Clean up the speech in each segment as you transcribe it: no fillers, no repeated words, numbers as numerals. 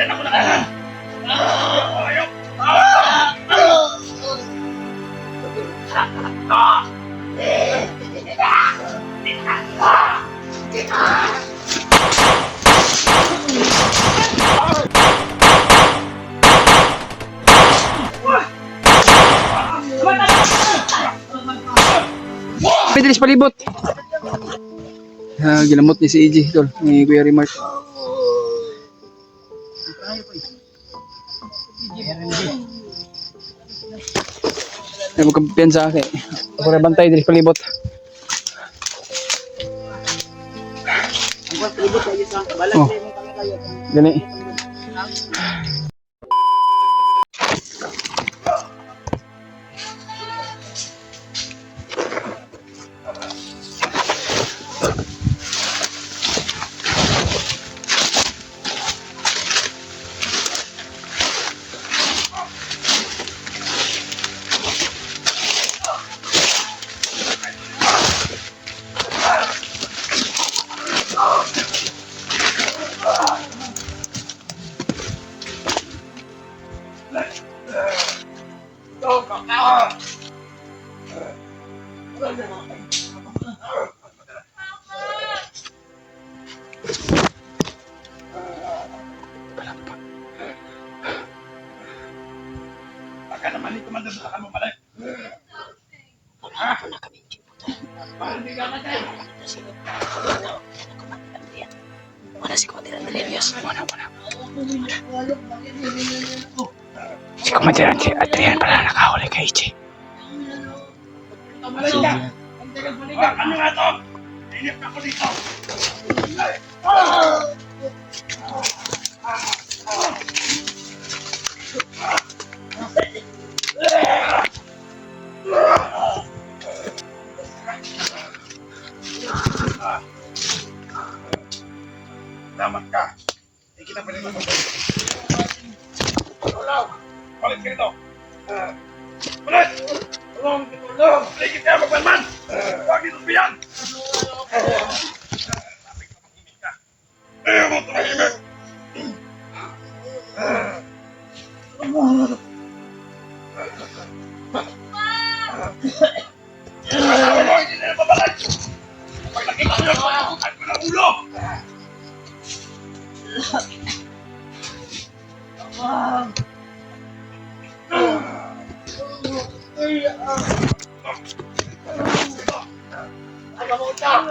Biyan ako na kanan! Ayaw! Pidilis palibot. Ginamot ni si EJ tol, ni Kuya Remark. Ay mo kampiyan sa akin. Ako rin bantay dilis palibot. Oh. Gani. Baka naman ito mandadakan mo malay. Wala kami. Hindi ka natin. Wala si Kumandiran Delirious. Wala. Si Kumandiran si Adrian pala nakahuli kay EJ. Malay ka. Ano nga to? Inip ako dito. Salamat ka. Hindi kita pwede magpapalito. Tulong! Balik ka rito! Balik! Tulong! Tulong! Balik ka magpalman! Huwag dito biyan! Lapit ka mag-imik ka. Ayaw mo tumahimik! Ayaw mo! Hindi na babalik! Pag nakita ko yun, pag ko ng ulo!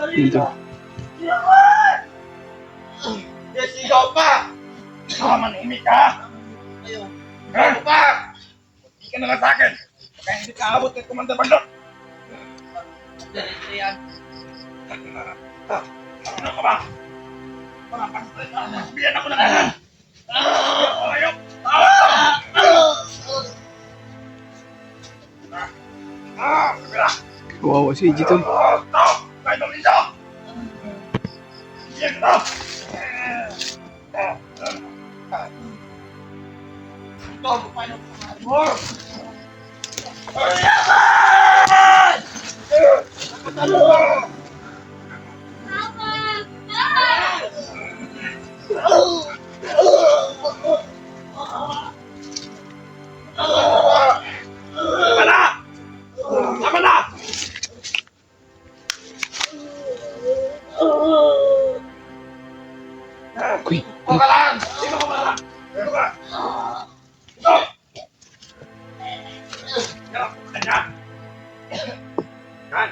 Dito. Yes, ikaw pa! Manimik ka! Ikaw pa! Hindi ka na nga sa akin! Kaya hindi ka abot kay Commander Bandot! Ano ka ba? Biyan ako na kanan! Ayaw! Kawawa si EJ tol. Kahit ang isa! Biyan ka! Ito, paano mo? Tama na! Kuy. Huwag ka lang! Sino ka ba? Sino ka? Ito! Yan! Kanya! Yan!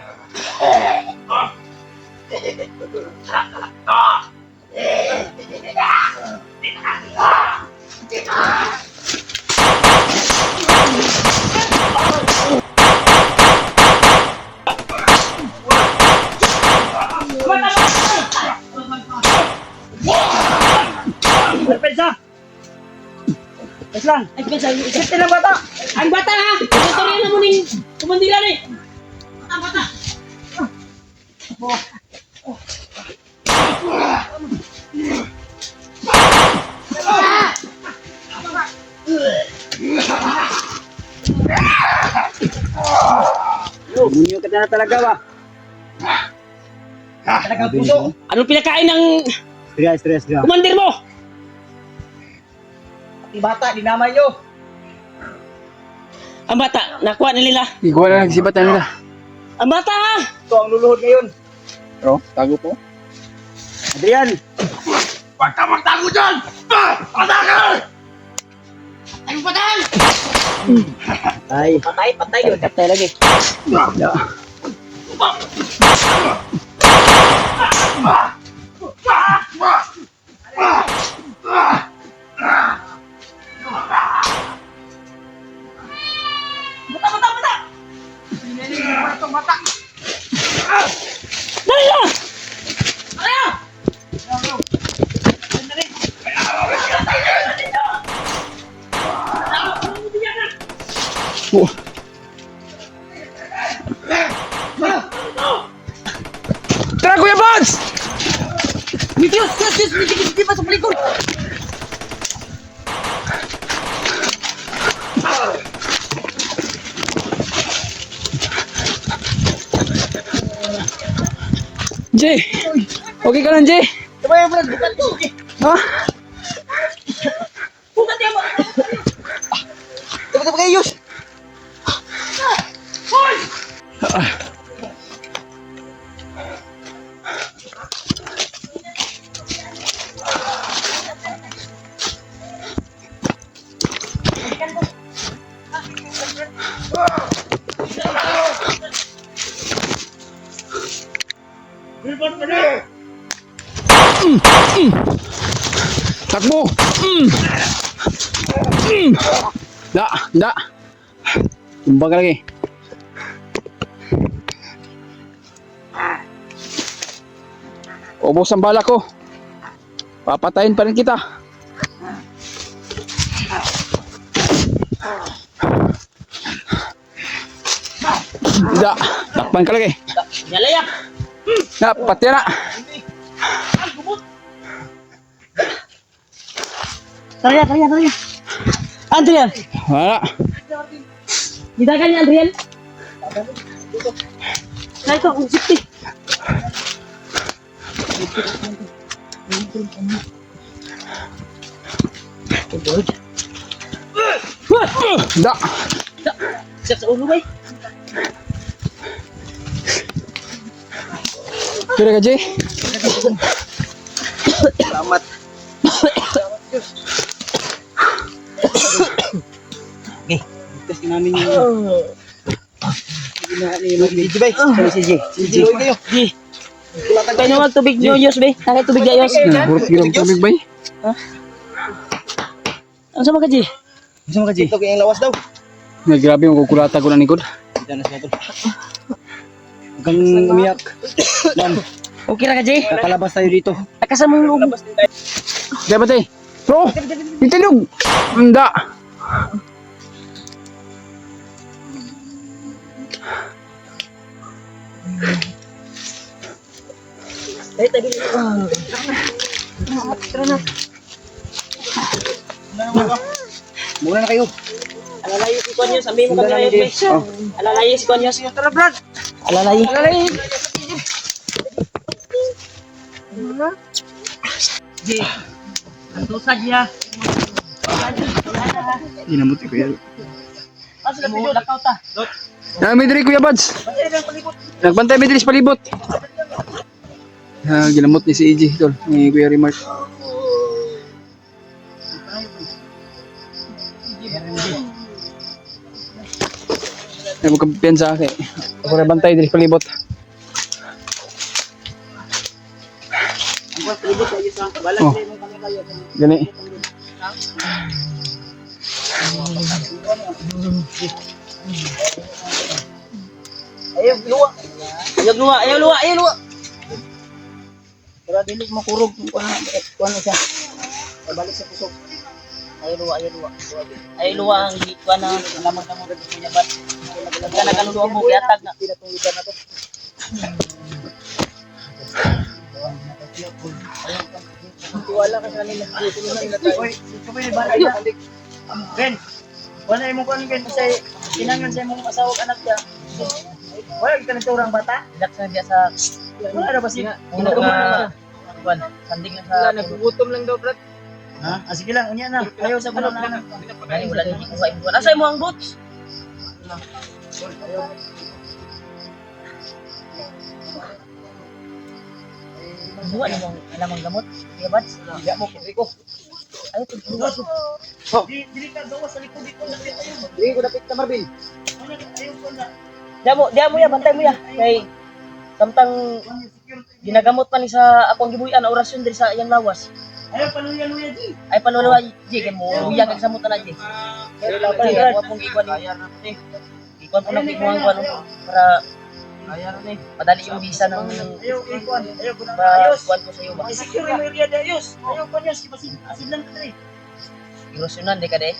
Pensa! Yes lang. Ay, pensa. Isip ng bata. Ang bata ha! Tutorial na mo ni Kumandiran eh. Bata. Bunyo ka na talaga ba? Talagang puso. Anong pinakain ng Stress ka. kumandir mo? Pati bata, dinamay nyo. Ang bata, nakuha na nila. Iguan na nagsibatan nila. Ang bata ha! Ito ang luluhod ngayon. Pero, tago po. Adrian! Huwag ka magtago dyan! Patakan! Ay, patay! Ay. Patay, patay yun. Patay lagi. Ya. Bata, bata, bata! Dali na! Dali na! Oh. Tara, Kuya Buds! Diyos, Diyos, Diyos, hindi pa sa pelikul. Jay! Okay ka lang, Jay? Sabay, Brad, bukan to. Ha? Bukan niya mo. Sabay, sabay, Yus. Takbo! Da! Tumbang ka lagi. Ubos ang bala ko. Papatayin pa rin kita. Da! Takpan ka lagi. Yalaya. Na, pati na. Tara, tara, tara. Adrian. Wala. Didagan niya, Adrian. Nah, ito, ang sipti. Da! Siap sa ulo, bay. Kira ka, Jay? Selamat. Oke, tes namin yung Gigi bay, si Gigi. Gigi kayo. Gigi. Kaya naman tubig nyo, Yos, bay. Nakay tubig niya, Yos. Burot girang tubig ba? Ano sama ka, Gigi? Ano sama ka, Gigi? Ito kayong lawas daw. Nga grabe yung kukulata ko na nikod. Diyan na siya ito. Huwag kang umiyak. Dan. Okay na ka, Gigi? Kakalabas tayo dito. Akasan mo yung loob. Diba, tay? Bro! Itilog! Hindi! Ay, tabi. Tara na. Muna na kayo. Alalayo si Konyos. Sabihin mo kami na yun, Alalayo si Konyos. Tara, Brad. Alalayo. Alalayo. Di. Ang tusag niya. Inamot ko yan. Asa na video? Lakaw ta. May diri, Kuya Buds. Nagbantay may diri sa palibot. Ginamot ni si EJ, tol. Ni Kuya Remark. Ay, huwag kang piyansa akin. Ako rin bantay diri sa palibot. Oh, gani. Ayaw luwa. Ayaw luwa. Ayaw luwa. Ayaw luwa. Pero dili makurog kung ano siya. Balik sa pusok. Ayaw luwa. Ayaw luwa. Ayaw luwa ang hindi ko na lamang na mo rin niya ba. Kaya nakaluluwa mo yatag na pinatong lugar na to. Wala ka sa kanila. Oy, ito ba yung balay na? Ben, wala yung mong Ben kasi tinangan sa mong asawag anak niya. Wala kita nagturang bata? Dak sa dia sa wala na ba siya? Sanding lang sa. Wala, nagugutom lang daw, Brad. Ha? Ah, sige lang, unya na. Ayaw sa bulan na. Ay, wala din kuha mo. Asa mo ang boots? Buwa namang alamang gamot. Iya bats. Hindi mo, Rico. Ay, buwa. Dili ka gawa sa likod dito. Hindi ko dapit na Marvin. Ayaw ko na. Diya mo ya, bantay mo ya. Kay samtang ginagamot pa ni sa akong gibuyan na orasyon diri sa iyang lawas. Ayaw panuya-luya di. Ay panuya di kay mo luya kag samot na di. Pero laban ko pong iguan ni. Iguan po nang iguan ko para madali yung visa ng Ayaw ko na. ayos. Kuan ko sa iyo ba. I-secure mo yung area de ayos. Ayaw ko niya, asin lang ka rin. Orasyonan di ka de.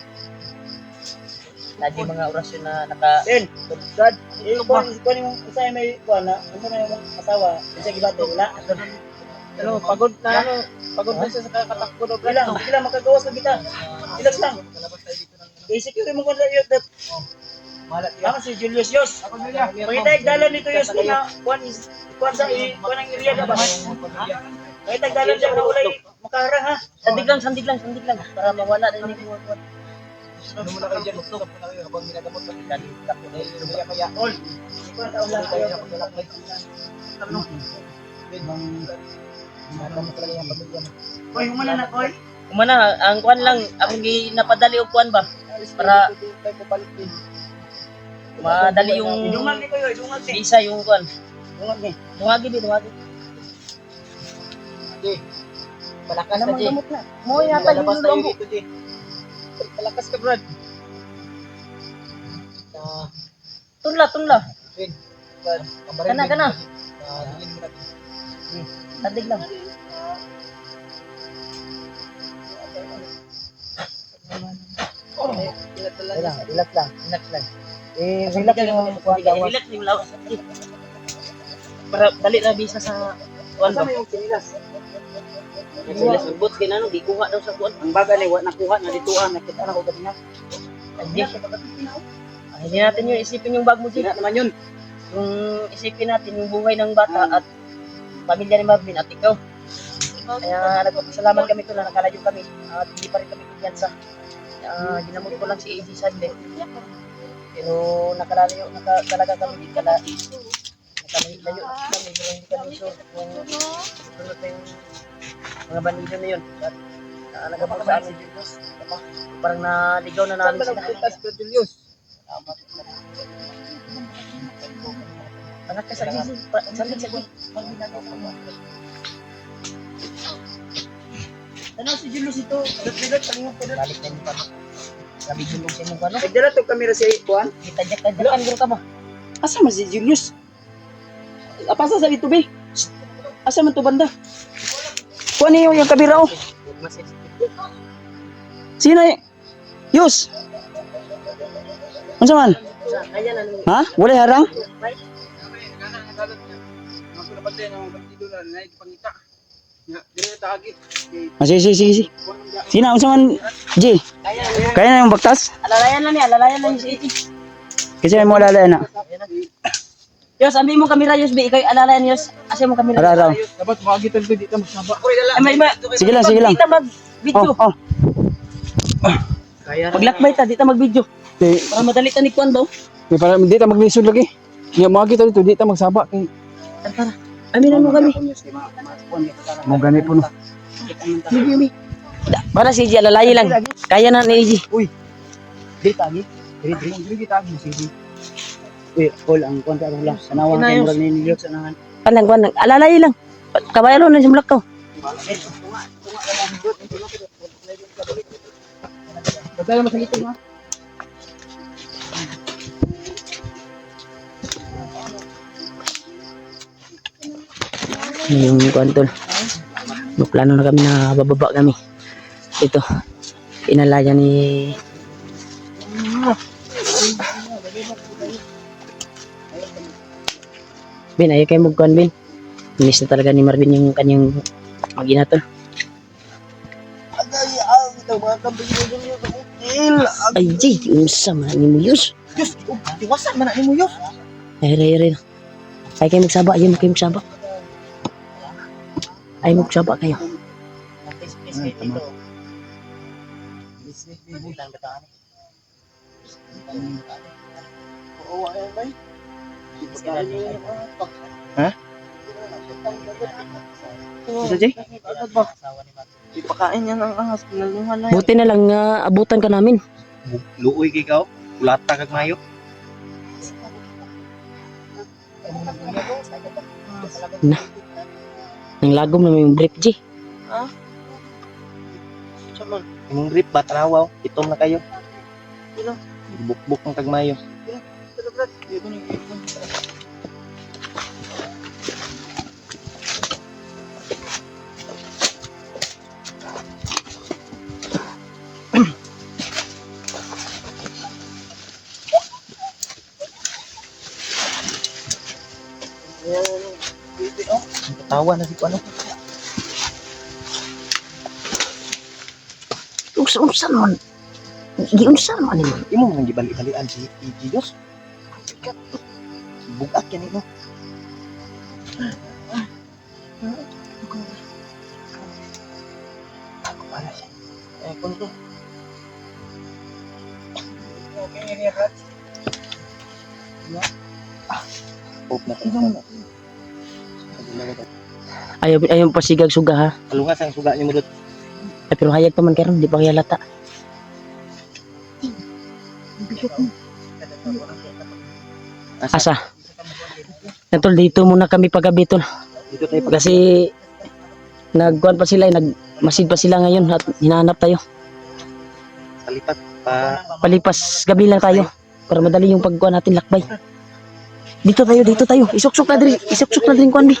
Lagi mga orasyon na naka Then, Dad, kung yung isa may kuha na, kung na yung asawa, isa gibate, wala. ano pagod na ano pagod na siya sa kakatakbo daw Ilang makagawas na kita. Relax lang. I-secure mo kung yung that. Ako si Julius Yos. Pagkita dalan nito Yos kung na kuhan sa kuhan ang area na ba? Pagkita dalan siya na ulay makaharang ha. sandig lang para mawala din yung kuwan. Ano muna kayo dyan, tuktok muna kayo habang minagamot na dali. Kaya, all. Ikaw taon lang kayo. Ano? Koy, humana na, Koy. Umana ang kuwan lang akong ginapadali og kuwan ba para madali yung Idungag ni kayo, idungag ni. visa yung kuwan. Idungag ni. Dungagi. Okay. Palakas Ano na, Jay. na? Mo yata yung Lalabas tayo lumbo. dito, Jay. Palakas ka, Brad. Tunla. Win. Brad, Kana. Dilin mo natin. Sandig lang. Relax lang. Relax yung kuwan daw. Relax yung lawas. Para dali na visa sa kuwan ba. Kasama yung sinilas. Sila sugbot kinano di kuha daw sa kuwan. Ang baga ni, nakuha na dituan, nakita na ko ganina. Hindi natin yung isipin yung bag mo Sina dito. naman yun. Yung isipin natin yung buhay ng bata at pamilya ni Marvin at ikaw. Kaya nagpapasalamat kami ko na nakalayo kami at hindi pa rin kami kumpiyansa. Ginamot ko lang si AJ Sunday. Pero nakalayo talaga kami di kala nakalayo kami pero hindi kami sure kung sunod na yung mga bandido na yun. At nagabot sa amin parang naligaw na namin sila. Anak ka sa GC, sandig sa GC. Ano si Julius ito? Dagat palingon ko dito. Balik na yung kano. Sabi julog sa imong kano. Nagdala to kamera si Juan. Kita-jak-tajakan guro ka ba? Asa man si Julius? Apasa sa dito be? Asa man to banda? Kuha niyo yung kabira oh. Sino y? Yus! Ano man? Kaya na nung Ha? Wala harang? Sige. Sino? Ano man? G? Kaya na yung baktas? alalayan lang yung si Iti. Kasi may mga lalaya na. Yos, ambil mo kamera Yos, be ikaw alalayan Yos. Asa mo kamera? Araw. Dapat makagitan ko dito magsaba. Ay, may Sige lang. Dito mag-video. Oh. Paglakbay ta, dito mag-video. Para madali ta ni Kwan daw. Para hindi ta maglisod lagi. Nga makakita dito, di ta magsaba kay Tara. Aminan mo kami. mo gani po no. Para si Iji, alalay lang. Kaya na ni Iji. Diri tagi. Diri kita agi sige. Uy, all ang konti ako lang. Sanawan kay Inayos. murag ni Nilot sanahan. Kwan, alalay lang. Kabayaro na si Mlakaw. Badala masakit mo. Yung Kwan tol. Plano na kami na bababa kami. Ito. Pinalaya ni Ben, ayaw kayo mag-Kwan, Ben. Miss na talaga ni Marvin yung kanyang mag-ina tol. Ay, Jay, unsa man ni mo Yus. Diyos, iwasan man ni mo Yus. Ay. Ay kayo magsaba, ayaw mo kayo magsaba. Ay magsaba kayo. Bilang bataan. Oo, ay bay. Ha? Isa Jay? Ipakain niya ng ahas, pinaluhan na yan. Buti na lang nga abutan ka namin. Luoy kay ikaw, ulata kag mayo. Nang lagom na may brief, G. Saman, imong grip ba tanawaw, itom na kayo. Bukbuk ng kag mayo. Tawa na si Kuano. Unsa naman? Giunsa naman nimo? Imo man gibali-balian si Diyos. Bugat yan ito. Ako pala siya. Kung ito. Hope na ito. Ayaw pasigag suga ha. Kalungas ang suga niyo mo dito. Ay, pero hayag pa man karon, di pa kaya lata. Asa? Natol dito muna kami paggabi tol. Dito tayo pag Kasi nagkuhan pa sila, nagmasid pa sila ngayon at hinahanap tayo. palipat pa. Palipas gabi lang tayo para madali yung pagkuhan natin lakbay. Dito tayo. Isuksok na din kuhan bi.